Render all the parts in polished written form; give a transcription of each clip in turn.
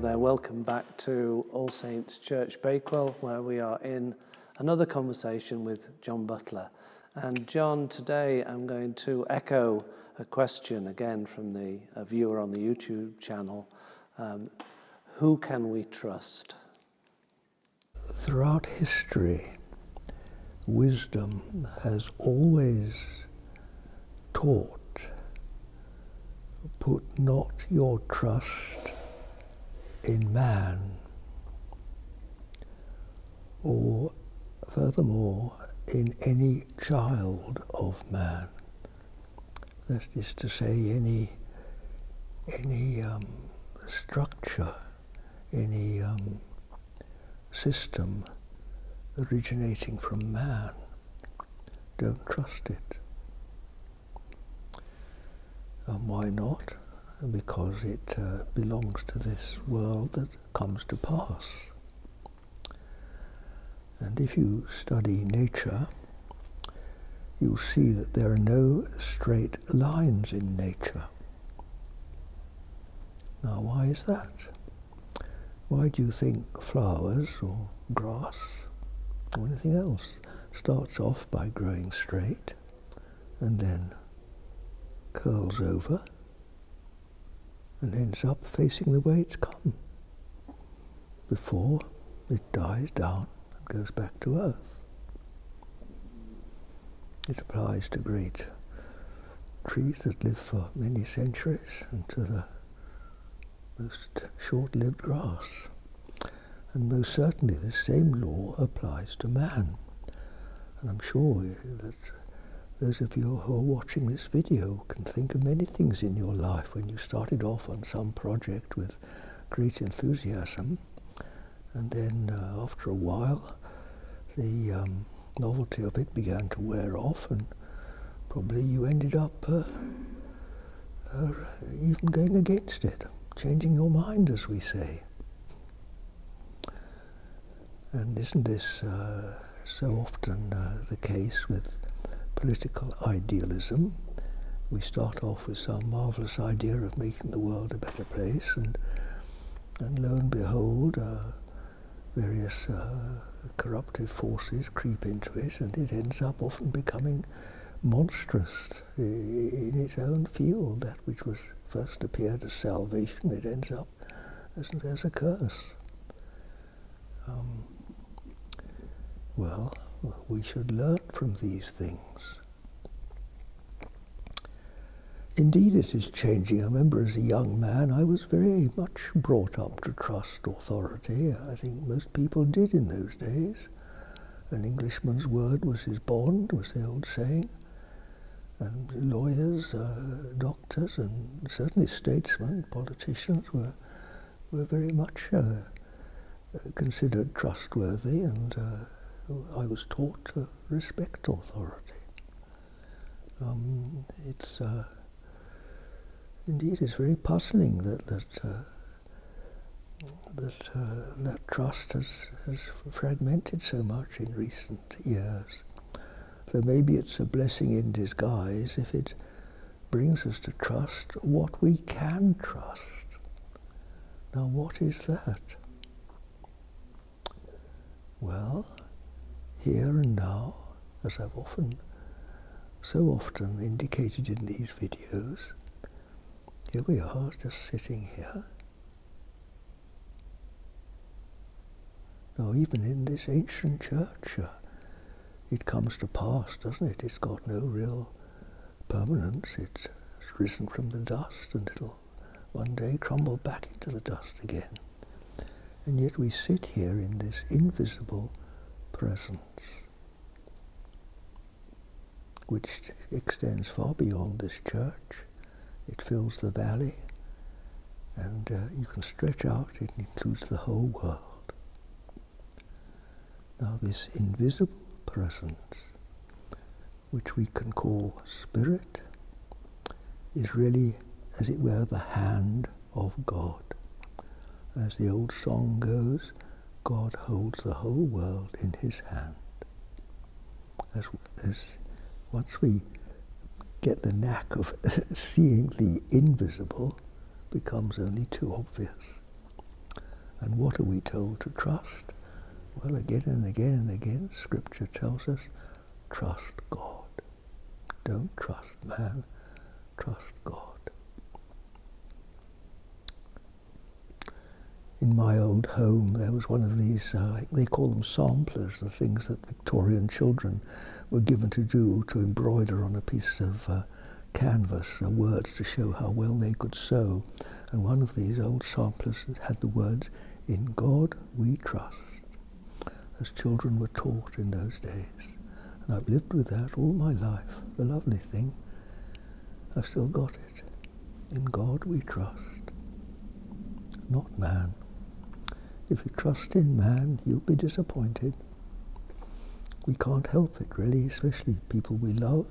there, welcome back to All Saints Church Bakewell, where we are in another conversation with John Butler. And John, today I'm going to echo a question again from a viewer on the YouTube channel. Who can we trust? Throughout history, wisdom has always taught, put not your trust in man, or furthermore in any child of man. That is to say, any structure, any system originating from man. Don't trust it. And why not? Because it belongs to this world that comes to pass. And if you study nature, you'll see that there are no straight lines in nature. Now, why is that? Why do you think flowers or grass or anything else starts off by growing straight and then curls over and ends up facing the way it's come before it dies down and goes back to earth? It applies to great trees that live for many centuries and to the most short-lived grass. And most certainly the same law applies to man. And I'm sure that those of you who are watching this video can think of many things in your life when you started off on some project with great enthusiasm, and then after a while the novelty of it began to wear off, and probably you ended up even going against it, changing your mind, as we say. And isn't this so often the case with political idealism? We start off with some marvelous idea of making the world a better place, and lo and behold, various corruptive forces creep into it, and it ends up often becoming monstrous in its own field. That which was first appeared as salvation, it ends up as a curse. Well, we should learn from these things. Indeed, it is changing. I remember as a young man, I was very much brought up to trust authority. I think most people did in those days. An Englishman's word was his bond, was the old saying. And lawyers, doctors, and certainly statesmen, politicians were very much considered trustworthy, and I was taught to respect authority. Indeed, it's very puzzling that trust has fragmented so much in recent years. So maybe it's a blessing in disguise if it brings us to trust what we can trust. Now, what is that? Well, here and now, as I've so often indicated in these videos, here we are, just sitting here. Now, even in this ancient church, it comes to pass, doesn't it? It's got no real permanence. It's risen from the dust, and it'll one day crumble back into the dust again. And yet we sit here in this invisible presence, which extends far beyond this church. It fills the valley, and you can stretch out, it includes the whole world. Now, this invisible presence, which we can call spirit, is really, as it were, the hand of God. As the old song goes, God holds the whole world in his hand. As once we get the knack of seeing the invisible, becomes only too obvious. And what are we told to trust? Well, again and again and again, Scripture tells us, trust God. Don't trust man, trust God. In my old home, there was one of these, they call them samplers, the things that Victorian children were given to do, to embroider on a piece of canvas, words to show how well they could sew. And one of these old samplers had the words, "In God we trust," as children were taught in those days. And I've lived with that all my life. A lovely thing. I've still got it. In God we trust, not man. If you trust in man, you'll be disappointed. We can't help it, really, especially people we love.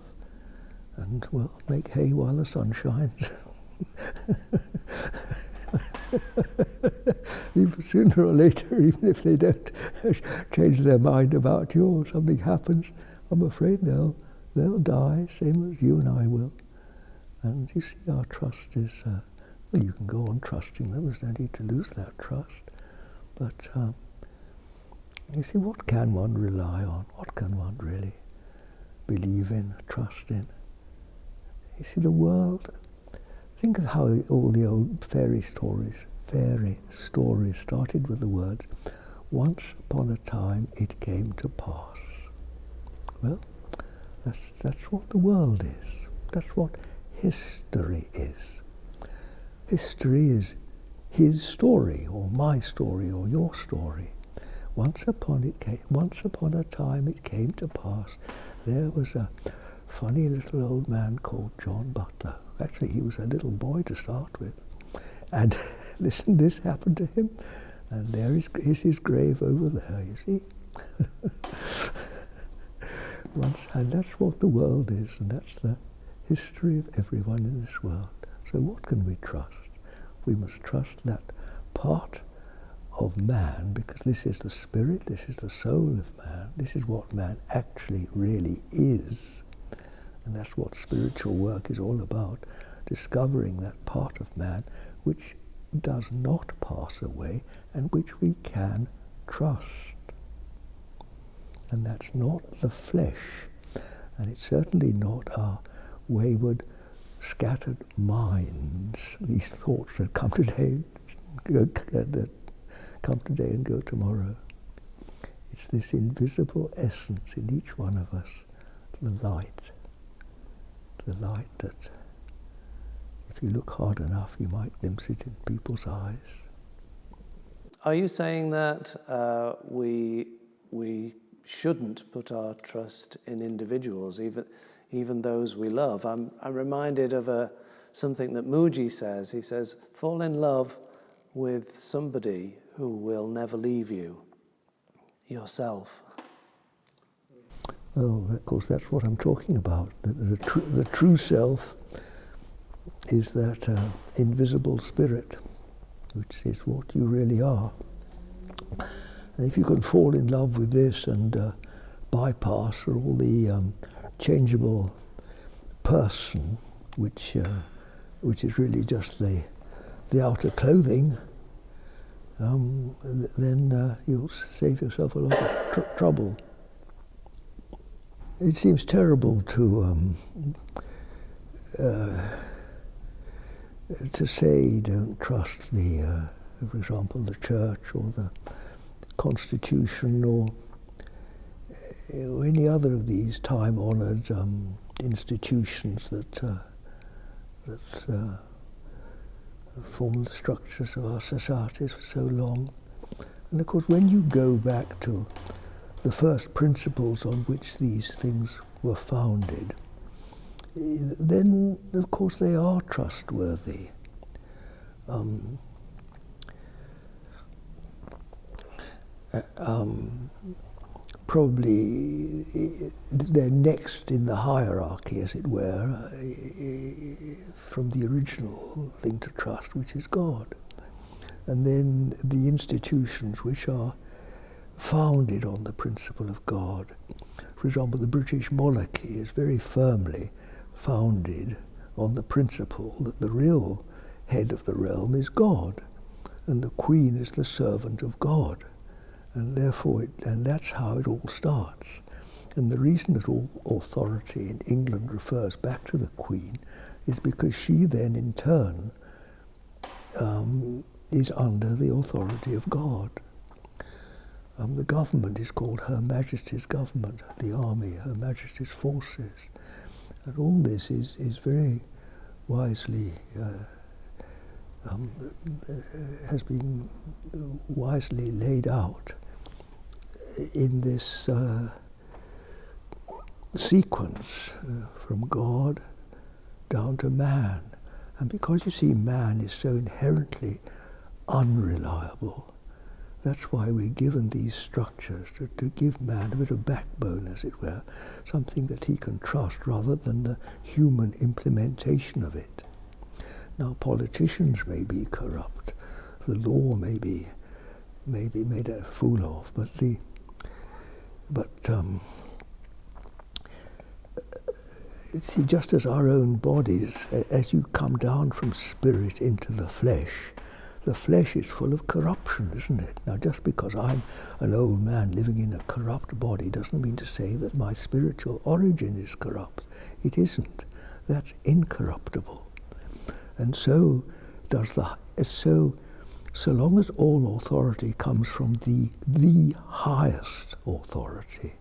And, well, make hay while the sun shines. Even sooner or later, even if they don't change their mind about you or something happens, I'm afraid they'll die, same as you and I will. And you see, our trust is, well, you can go on trusting them. There's no need to lose that trust. But you see, what can one rely on? What can one really believe in, trust in? You see, the world, think of how all the old fairy stories started with the words, "Once upon a time it came to pass." Well, that's what the world is. That's what history is. History is his story, or my story, or your story. Once upon a time it came to pass. There was a funny little old man called John Butler. Actually, he was a little boy to start with. And listen, this happened to him. And there is his grave over there, you see. And that's what the world is, and that's the history of everyone in this world. So what can we trust? We must trust that part of man, because this is the spirit, this is the soul of man, this is what man actually really is. And that's what spiritual work is all about, discovering that part of man which does not pass away and which we can trust. And that's not the flesh, and it's certainly not our wayward, scattered minds, these thoughts that come today and go tomorrow. It's this invisible essence in each one of us, the light that if you look hard enough you might glimpse it in people's eyes. Are you saying that we shouldn't put our trust in individuals, even those we love? I'm reminded of something that Muji says. He says, fall in love with somebody who will never leave you, yourself. Well, of course, that's what I'm talking about. The true self is that invisible spirit, which is what you really are. And if you can fall in love with this and bypass all the changeable person, which is really just the outer clothing, then you'll save yourself a lot of trouble. It seems terrible to say don't trust for example, the church or the Constitution or any other of these time-honoured institutions that form the structures of our societies for so long. And of course, when you go back to the first principles on which these things were founded, then of course they are trustworthy. Probably they're next in the hierarchy, as it were, from the original thing to trust, which is God. And then the institutions which are founded on the principle of God. For example, the British monarchy is very firmly founded on the principle that the real head of the realm is God. and the Queen is the servant of God. And therefore, and that's how it all starts. And the reason that all authority in England refers back to the Queen is because she then, in turn, is under the authority of God. The government is called Her Majesty's government, the army, Her Majesty's forces. And all this is very wisely, has been wisely laid out in this sequence from God down to man. And because you see man is so inherently unreliable, that's why we're given these structures to give man a bit of backbone, as it were, something that he can trust rather than the human implementation of it. Now, politicians may be corrupt, the law may be made a fool of, but see, just as our own bodies, as you come down from spirit into the flesh is full of corruption, isn't it? Now, just because I'm an old man living in a corrupt body doesn't mean to say that my spiritual origin is corrupt. It isn't. That's incorruptible. And so does so long as all authority comes from the highest authority,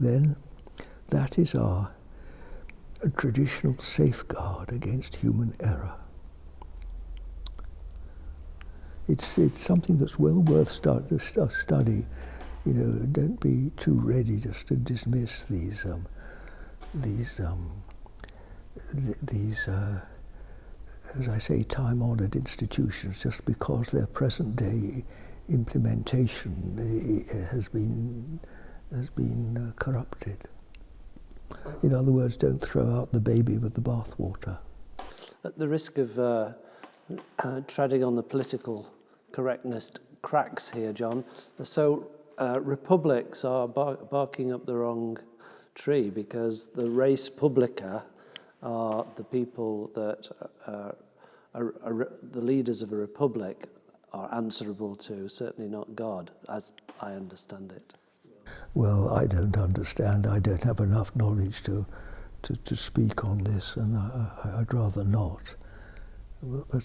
then that is our traditional safeguard against human error. It's something that's well worth study. You know, don't be too ready just to dismiss these as I say, time-honored institutions just because their present-day implementation has been corrupted. In other words, don't throw out the baby with the bathwater. At the risk of treading on the political correctness cracks here, John, so republics are barking up the wrong tree, because the res publica are the people that the leaders of a republic are answerable to, certainly not God, as I understand it. Well, I don't understand. I don't have enough knowledge to speak on this, and I'd rather not. But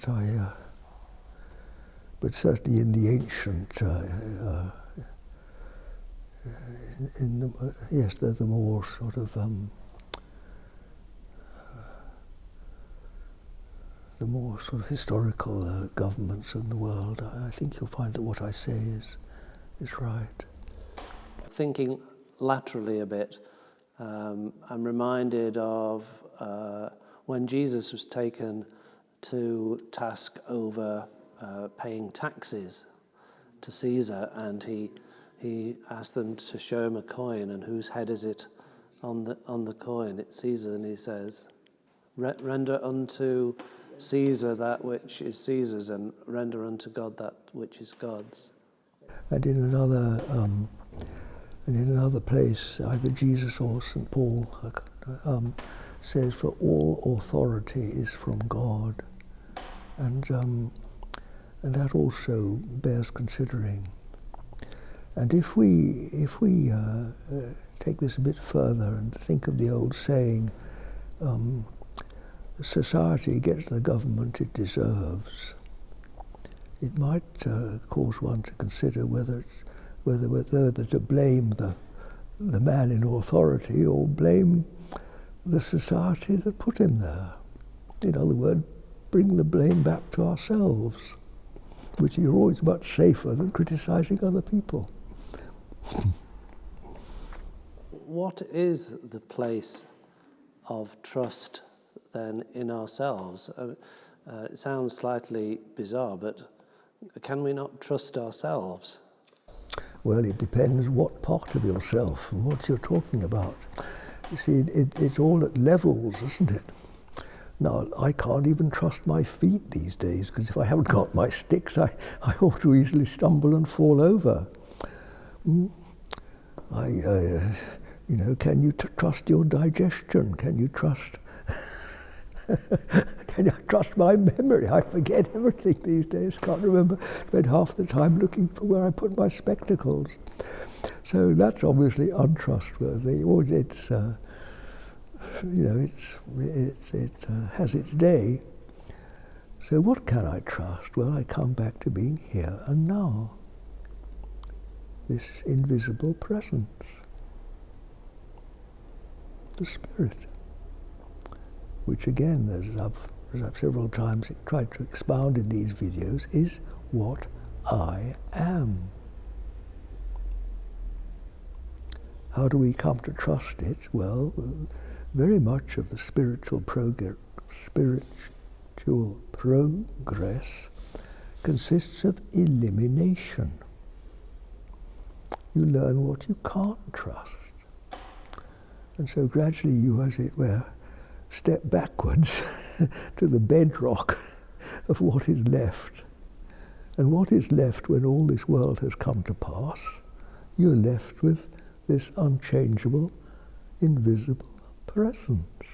certainly in the ancient, yes, they're the more sort of historical governments in the world. I think you'll find that what I say is right. Thinking laterally a bit, I'm reminded of when Jesus was taken to task over paying taxes to Caesar, and he asked them to show him a coin, and whose head is it on the coin? It's Caesar, and he says, render unto Caesar that which is Caesar's, and render unto God that which is God's. And in another place, either Jesus or St. Paul says, "For all authority is from God," and that also bears considering. And if we take this a bit further and think of the old saying, society gets the government it deserves, it might cause one to consider whether to blame the man in authority or blame the society that put him there. In other words, bring the blame back to ourselves, which is always much safer than criticizing other people. What is the place of trust then in ourselves? It sounds slightly bizarre, but can we not trust ourselves? Well, it depends what part of yourself and what you're talking about. You see, it's all at levels, isn't it? Now, I can't even trust my feet these days, because if I haven't got my sticks, I ought to easily stumble and fall over. Can you trust your digestion? Can you trust can I trust my memory? I forget everything these days. Can't remember. Spend half the time looking for where I put my spectacles. So that's obviously untrustworthy. Or it's, it has its day. So what can I trust? Well, I come back to being here and now. This invisible presence. The Spirit. Which again, as I've several times tried to expound in these videos, is what I am. How do we come to trust it? Well, very much of the spiritual progress consists of elimination. You learn what you can't trust. And so gradually you, as it were, step backwards to the bedrock of what is left. And what is left when all this world has come to pass? You're left with this unchangeable, invisible presence.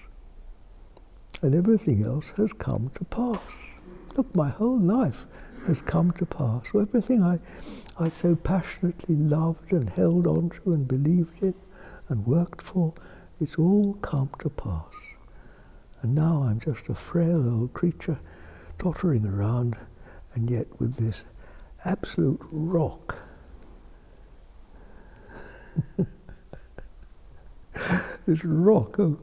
And everything else has come to pass. Look, my whole life has come to pass. So everything I so passionately loved and held on to and believed in and worked for, it's all come to pass. And now I'm just a frail old creature tottering around, and yet with this absolute rock. This rock of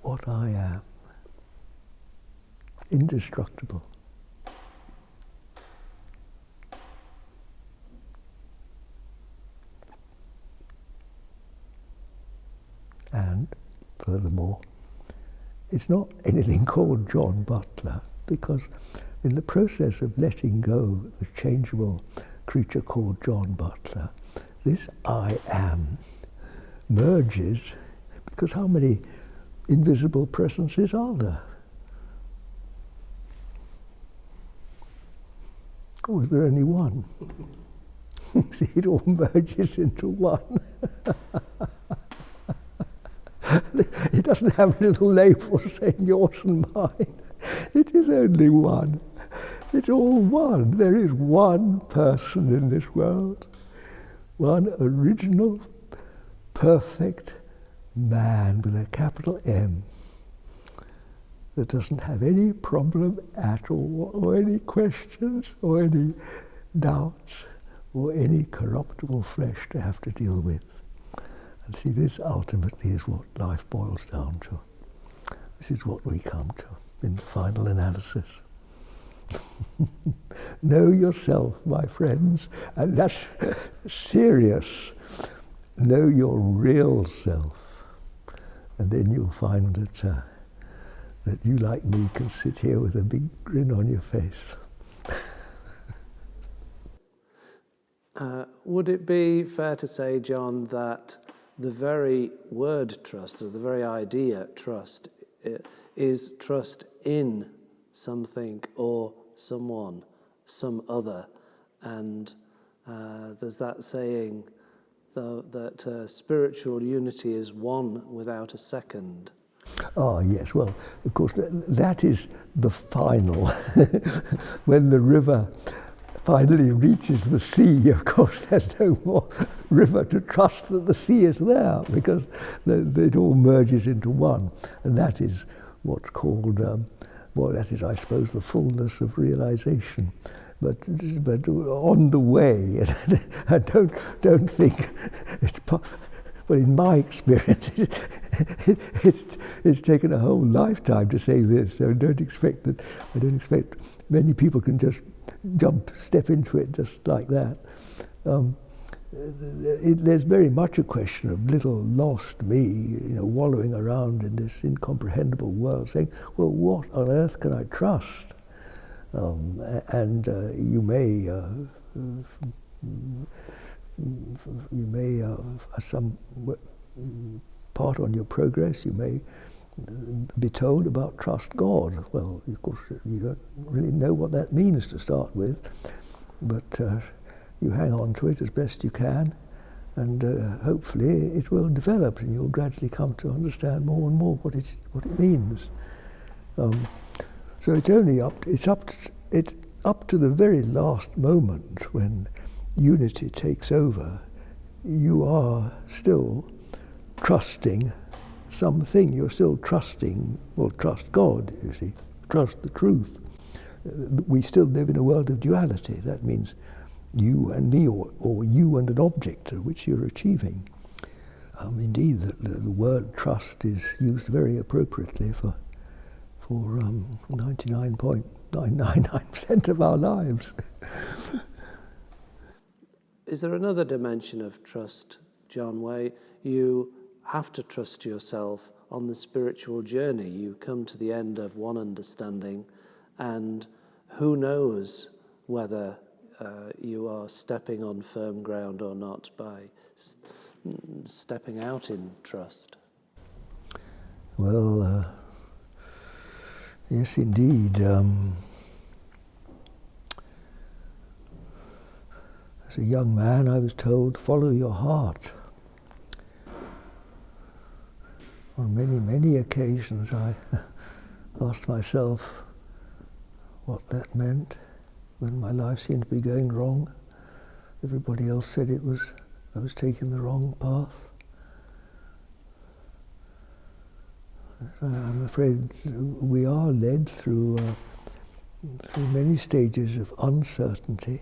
what I am. Indestructible. And furthermore, it's not anything called John Butler, because in the process of letting go the changeable creature called John Butler, this I am merges, because how many invisible presences are there? Or is there only one? See, it all merges into one. It doesn't have a little label saying yours and mine. It is only one. It's all one. There is one person in this world. One original, perfect man with a capital M that doesn't have any problem at all, or any questions, or any doubts, or any corruptible flesh to have to deal with. And see, this ultimately is what life boils down to. This is what we come to in the final analysis. Know yourself, my friends, and that's serious. Know your real self, and then you'll find that you, like me, can sit here with a big grin on your face. Would it be fair to say, John, that the very word trust, or the very idea trust, is trust in something or someone, some other? And there's that saying that spiritual unity is one without a second. Ah, yes. Well, of course, that is the final. When the river finally reaches the sea, of course, there's no more river to trust that the sea is there, because it all merges into one. And that is what's called, that is, I suppose, the fullness of realization. But on the way, and don't think it's. Well, in my experience, it's taken a whole lifetime to say this. So I don't expect many people can just step into it just like that. There's very much a question of little lost me, wallowing around in this incomprehensible world, saying, well, what on earth can I trust? And you may some part on your progress, you may be told about trust God. Well, of course, you don't really know what that means to start with, but you hang on to it as best you can, and hopefully it will develop, and you'll gradually come to understand more and more what it means. So it's up to the very last moment when unity takes over. You are still trusting something. You're still trusting, well, trust God, you see, trust the truth. We still live in a world of duality. That means you and me, or you and an object which you're achieving. Indeed, the word trust is used very appropriately for 99.999% of our lives. Is there another dimension of trust, John, where you have to trust yourself on the spiritual journey? You come to the end of one understanding, and who knows whether you are stepping on firm ground or not by stepping out in trust? Well, yes, indeed. As a young man, I was told, follow your heart. On many, many occasions, I asked myself what that meant when my life seemed to be going wrong. Everybody else said I was taking the wrong path. I'm afraid we are led through many stages of uncertainty.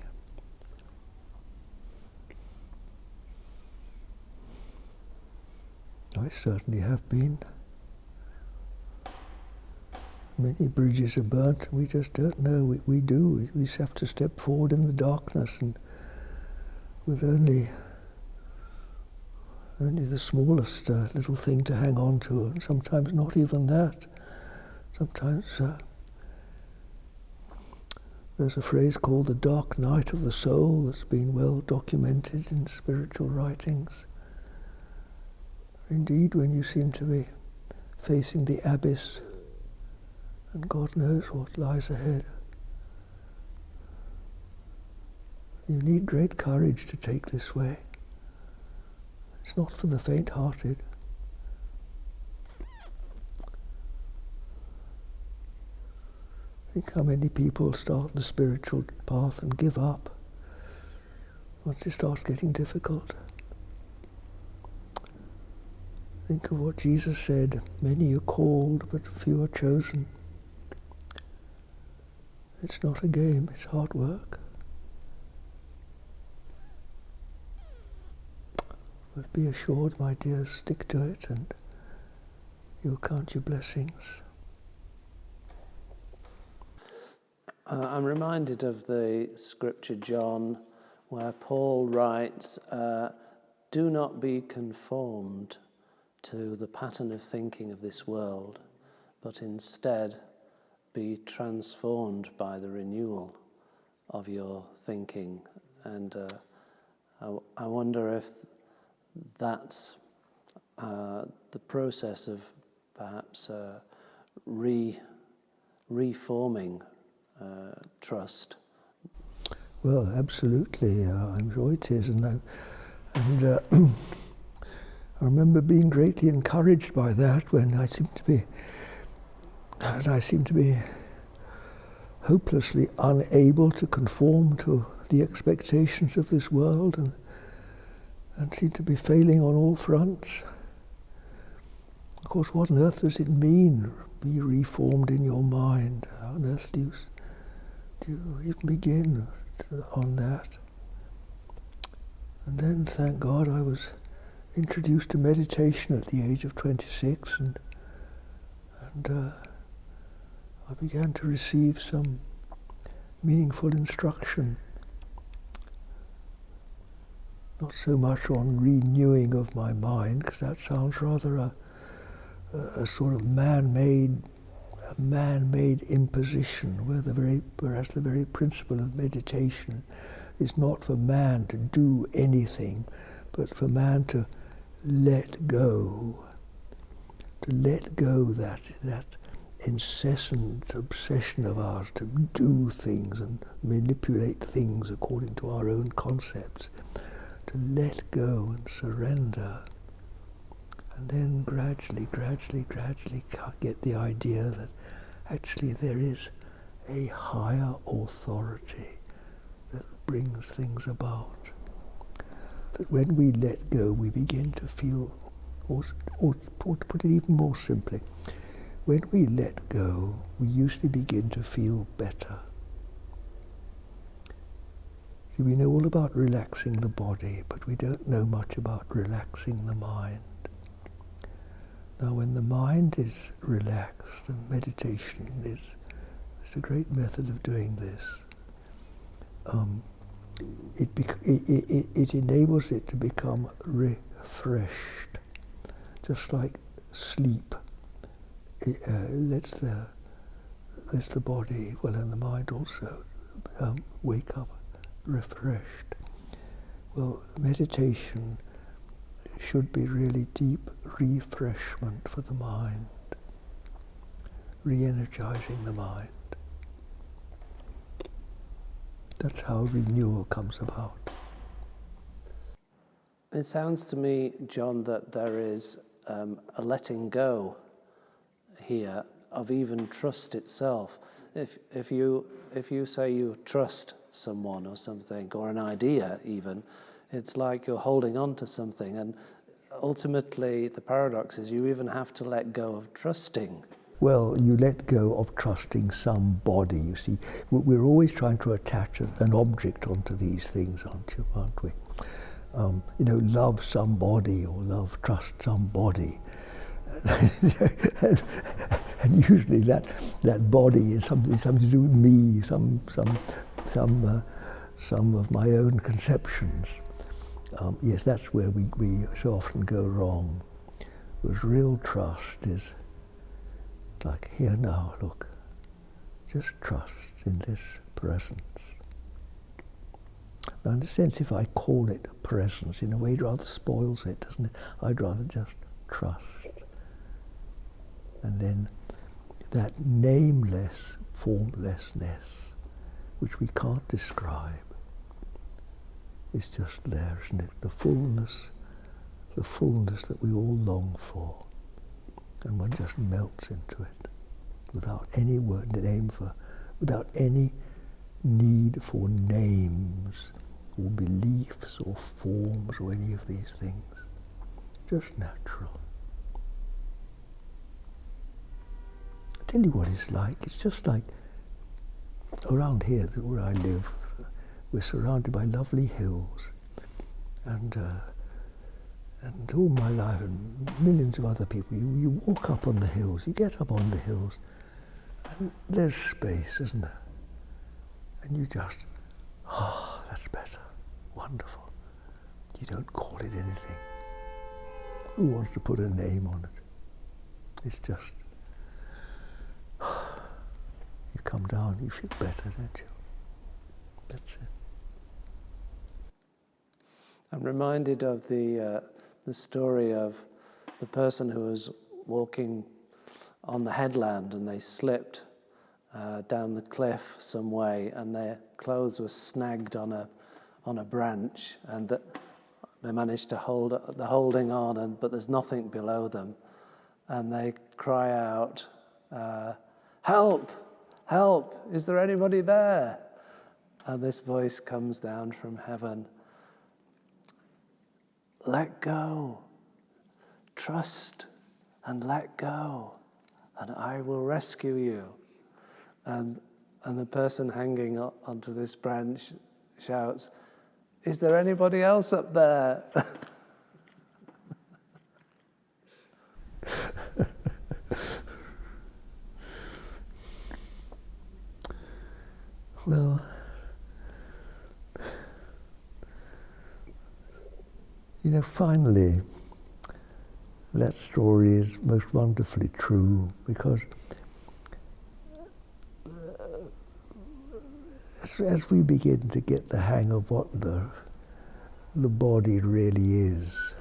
I certainly have been. Many bridges are burnt. We just don't know. We do. We just have to step forward in the darkness, and with only the smallest little thing to hang on to, and sometimes not even that. Sometimes there's a phrase called the dark night of the soul that's been well documented in spiritual writings. Indeed, when you seem to be facing the abyss, and God knows what lies ahead, you need great courage to take this way. It's not for the faint-hearted. Think how many people start the spiritual path and give up once it starts getting difficult. Think of what Jesus said, many are called, but few are chosen. It's not a game, it's hard work. But be assured, my dears, stick to it and you'll count your blessings. I'm reminded of the scripture, John, where Paul writes, do not be conformed to the pattern of thinking of this world, but instead be transformed by the renewal of your thinking. And I wonder if that's the process of perhaps reforming trust. Well, absolutely. I'm sure it is. And I remember being greatly encouraged by that when I seemed to be hopelessly unable to conform to the expectations of this world, and seemed to be failing on all fronts. Of course, what on earth does it mean, be reformed in your mind? How on earth do you even begin on that? And then, thank God, I was introduced to meditation at the age of 26, and I began to receive some meaningful instruction. Not so much on renewing of my mind, because that sounds rather a sort of man-made imposition, whereas the very principle of meditation is not for man to do anything, but for man to let go that incessant obsession of ours to do things and manipulate things according to our own concepts, to let go and surrender, and then gradually get the idea that actually there is a higher authority that brings things about. That when we let go, we begin to feel, or to put it even more simply, when we let go, we usually begin to feel better. See, we know all about relaxing the body, but we don't know much about relaxing the mind. Now, when the mind is relaxed, and meditation is a great method of doing this, it enables it to become refreshed, just like sleep. It lets the body, well, and the mind also, wake up refreshed. Well, meditation should be really deep refreshment for the mind, re-energizing the mind. That's how renewal comes about. It sounds to me, John, that there is a letting go here of even trust itself. If you say you trust someone or something, or an idea even, it's like you're holding on to something, and ultimately the paradox is you even have to let go of trusting. Well, you let go of trusting somebody, you see. We're always trying to attach an object onto these things, aren't we? Love somebody or trust somebody. and usually that body is something to do with me, some of my own conceptions. Yes, that's where we so often go wrong. Because real trust is like, here now, look, just trust in this presence. Now, in a sense, if I call it presence, in a way it rather spoils it, doesn't it? I'd rather just trust. And then that nameless formlessness, which we can't describe, is just there, isn't it? The fullness that we all long for. And one just melts into it without any without any need for names or beliefs or forms or any of these things. Just natural. I'll tell you what it's like. It's just like around here where I live, we're surrounded by lovely hills, and all my life, and millions of other people, you walk up on the hills, you get up on the hills, and there's space, isn't there? And you just, that's better, wonderful. You don't call it anything. Who wants to put a name on it? It's just, you come down, you feel better, don't you? That's it. I'm reminded of the story of the person who was walking on the headland and they slipped down the cliff some way, and their clothes were snagged on a branch, and that they managed to holding on, but there's nothing below them, and they cry out, "Help! Help! Is there anybody there?" And this voice comes down from heaven. Let go, trust and let go, and I will rescue you. And the person hanging onto this branch shouts, "Is there anybody else up there?" Well, finally, that story is most wonderfully true, because as we begin to get the hang of what the body really is,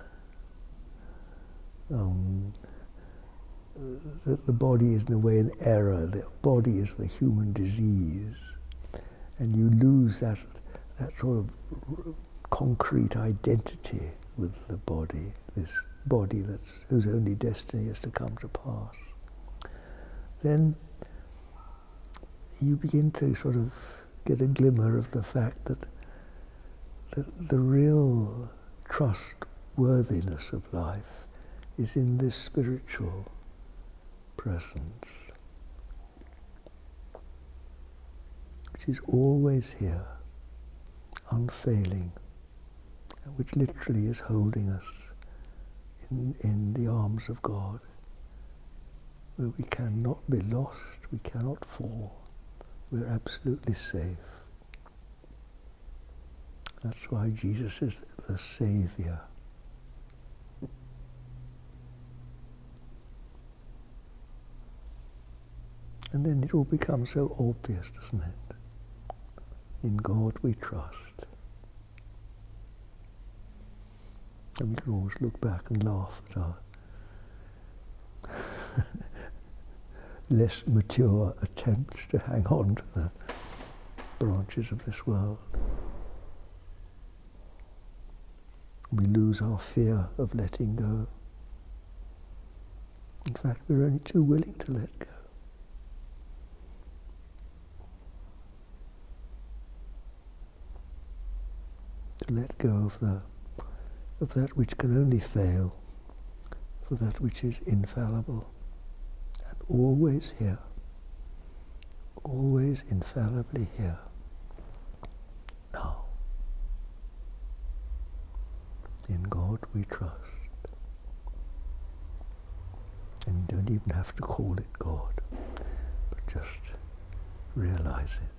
that the body is in a way an error, the body is the human disease, and you lose that sort of concrete identity with the body, this body whose only destiny is to come to pass, then you begin to sort of get a glimmer of the fact that the real trustworthiness of life is in this spiritual presence, which is always here, unfailing, and which literally is holding us in the arms of God, where we cannot be lost, we cannot fall, we're absolutely safe. That's why Jesus is the Saviour. And then it all becomes so obvious, doesn't it? In God we trust. And we can always look back and laugh at our less mature attempts to hang on to the branches of this world. We lose our fear of letting go. In fact, we're only too willing to let go. To let go of that which can only fail, for that which is infallible, and always here, always infallibly here, now. In God we trust. And you don't even have to call it God, but just realize it.